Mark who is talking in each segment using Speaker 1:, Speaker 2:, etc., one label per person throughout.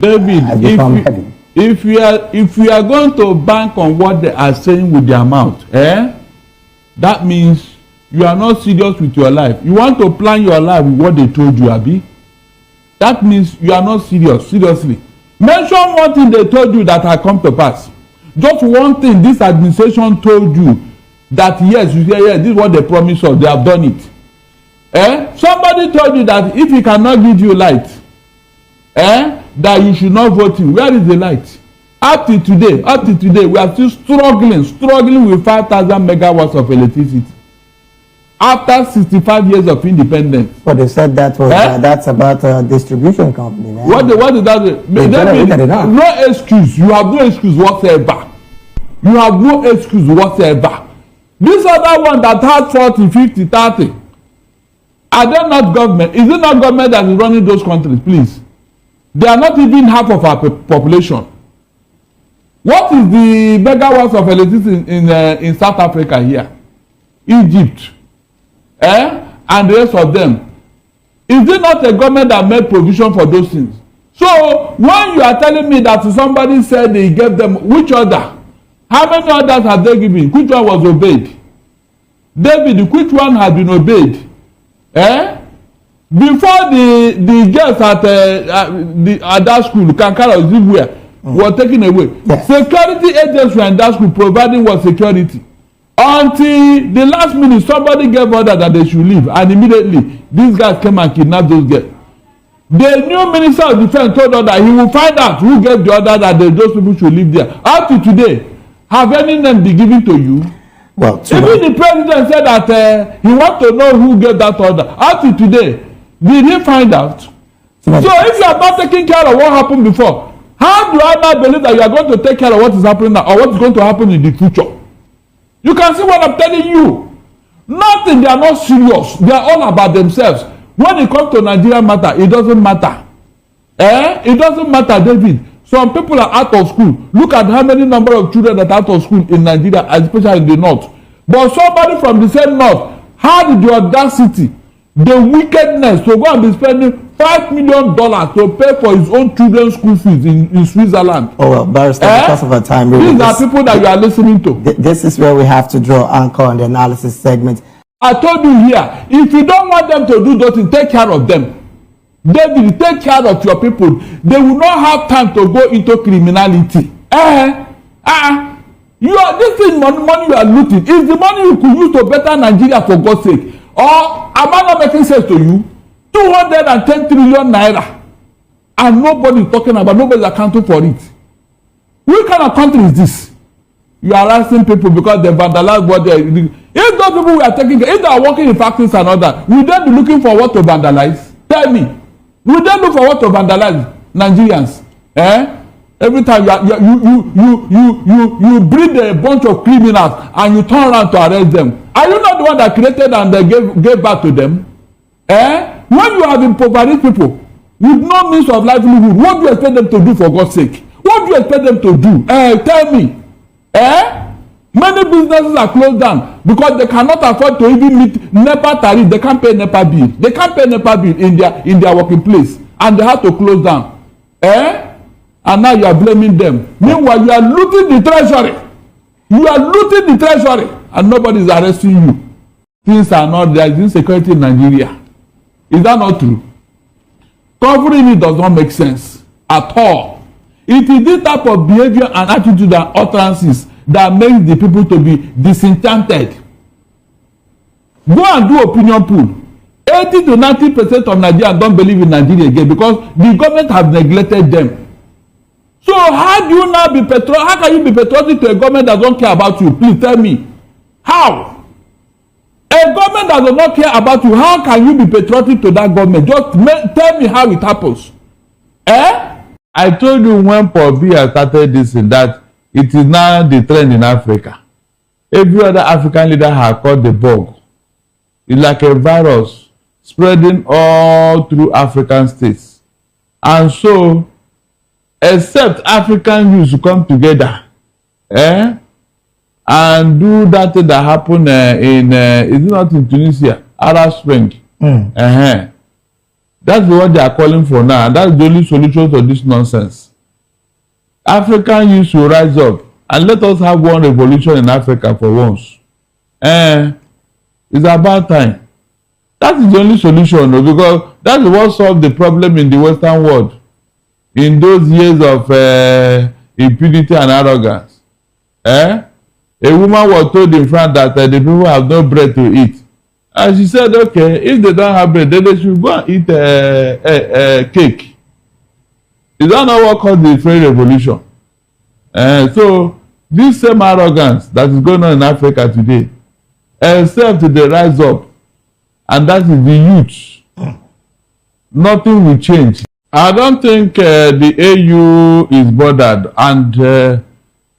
Speaker 1: David, if you are going to bank on what they are saying with their mouth, that means you are not serious with your life. You want to plan your life with what they told you, Abi. That means you are not serious. Seriously, mention one thing they told you that has come to pass. Just one thing this administration told you that yes, you say yes, this is what they promised us. They have done it. Somebody told you that if he cannot give you light, that you should not vote him. Where is the light? Up till today, we are still struggling with 5,000 megawatts of electricity. After 65 years of independence.
Speaker 2: But they said that was that's about a distribution company. Now.
Speaker 1: What did that mean? No excuse. You have no excuse whatsoever. You have no excuse whatsoever. This other one that has 40, 50, 30. Are they not government? Is it not government that is running those countries? Please. They are not even half of our population. What is the megawatts of electricity in South Africa here? Egypt. And the rest of them. Is it not a government that made provision for those things? So when you are telling me that somebody said they gave them, which other? How many others have they given? Which one was obeyed? David, which one has been obeyed? Before the girls at that school, Kankara or Zibwea, were taken away. Yes. Security agents were in that school providing what security. Until the last minute, somebody gave order that they should leave, and immediately these guys came and kidnapped those girls. The new Minister of Defense told us that he will find out who gave the order that those people should live there. Up to today, have any name been given to you? Well, even the president said that he wants to know who gave that order. Up to today, did he find out? So if you are not taking care of what happened before, how do I now believe that you are going to take care of what is happening now or what is going to happen in the future? You can see what I'm telling you. Nothing, they are not serious. They are all about themselves. When it comes to Nigeria matter, it doesn't matter. It doesn't matter, David. Some people are out of school. Look at how many number of children that are out of school in Nigeria, especially in the north. But somebody from the same north had the audacity, the wickedness to go and be spending $5 million to pay for his own children's school fees in Switzerland. Oh well, Barrister, because of our time, really, these are people that you are listening to. This is where we have to draw anchor on the analysis segment. I told you here, if you don't want them to do those things, take care of them. David, take care of your people. They will not have time to go into criminality. This thing money you are looting is the money you could use to better Nigeria, for God's sake. Or am I not making sense to you? 210 trillion naira, and nobody is talking about, nobody is accounting for it. What kind of country is this? You are asking people because they vandalize what they are. If those people we are taking, if they are working in factories and all that, will they be looking for what to vandalize? Tell me. Will they look for what to vandalize? Nigerians? Every time you breed a bunch of criminals and you turn around to arrest them. Are you not the one that created and they gave back to them? When you have impoverished people with no means of livelihood, what do you expect them to do, for God's sake? What do you expect them to do? Tell me. Many businesses are closed down because they cannot afford to even meet NEPA tariff. They can't pay NEPA bill. They can't pay NEPA bill in their working place, and they have to close down. And now you are blaming them. Meanwhile, you are looting the treasury. You are looting the treasury, and nobody is arresting you. Things are not there. There is insecurity in Nigeria. Is that not true? Covering it does not make sense at all. It is this type of behavior and attitude and utterances that makes the people to be disenchanted. Go and do opinion poll. 80 to 90% of Nigerians don't believe in Nigeria again because the government has neglected them. So how do you now be how can you be patriotic to a government that don't care about you? Please tell me. How? A government that does not care about you, how can you be patriotic to that government? Just tell me how it happens. I told you when Paul Biya started this and that, it is now the trend in Africa. Every other African leader has caught the bug. It's like a virus spreading all through African states. And so, except African youths come together, and do that thing that happened is it not in Tunisia, Arab Spring? That's what they are calling for now. And that's the only solution to this nonsense. African youth should rise up and let us have one revolution in Africa for once. It's about time. That is the only solution, because that is what solved the problem in the Western world in those years of impunity and arrogance. A woman was told in France that the people have no bread to eat. And she said, okay, if they don't have bread, then they should go and eat cake. Is that not what caused the French Revolution? So, this same arrogance that is going on in Africa today, except they rise up, and that is the youth, nothing will change. I don't think the AU is bothered, and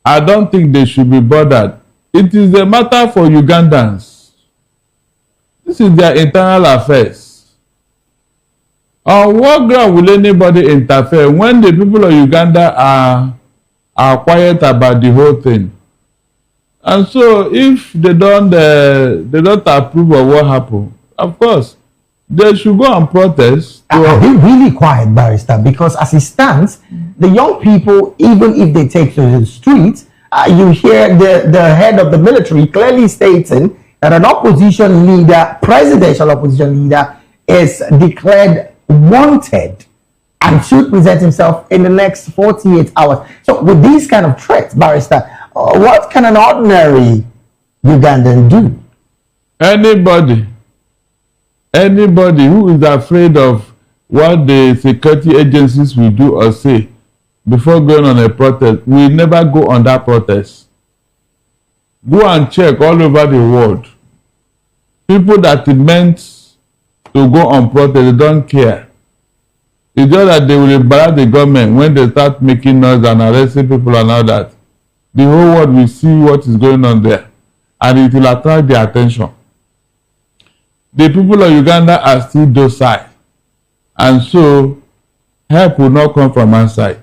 Speaker 1: I don't think they should be bothered. It is a matter for Ugandans. This is their internal affairs. On what ground will anybody interfere when the people of Uganda are quiet about the whole thing? And so, if they don't approve of what happened, of course, they should go and protest.
Speaker 2: Are they really quiet, Barrister? Because as it stands, the young people, even if they take to the streets, you hear the head of the military clearly stating that an opposition leader, presidential opposition leader, is declared wanted and should present himself in the next 48 hours. So with these kind of threats, Barrister, what can an ordinary Ugandan do? Anybody who is afraid of what the security agencies will do or say before going on a protest will never go on that protest. Go and check all over the world. People that it meant to go on protest, they don't care. It's just that they will embarrass the government when they start making noise and arresting people and all that. The whole world will see what is going on there, and it will attract their attention. The people of Uganda are still docile, and so help will not come from outside.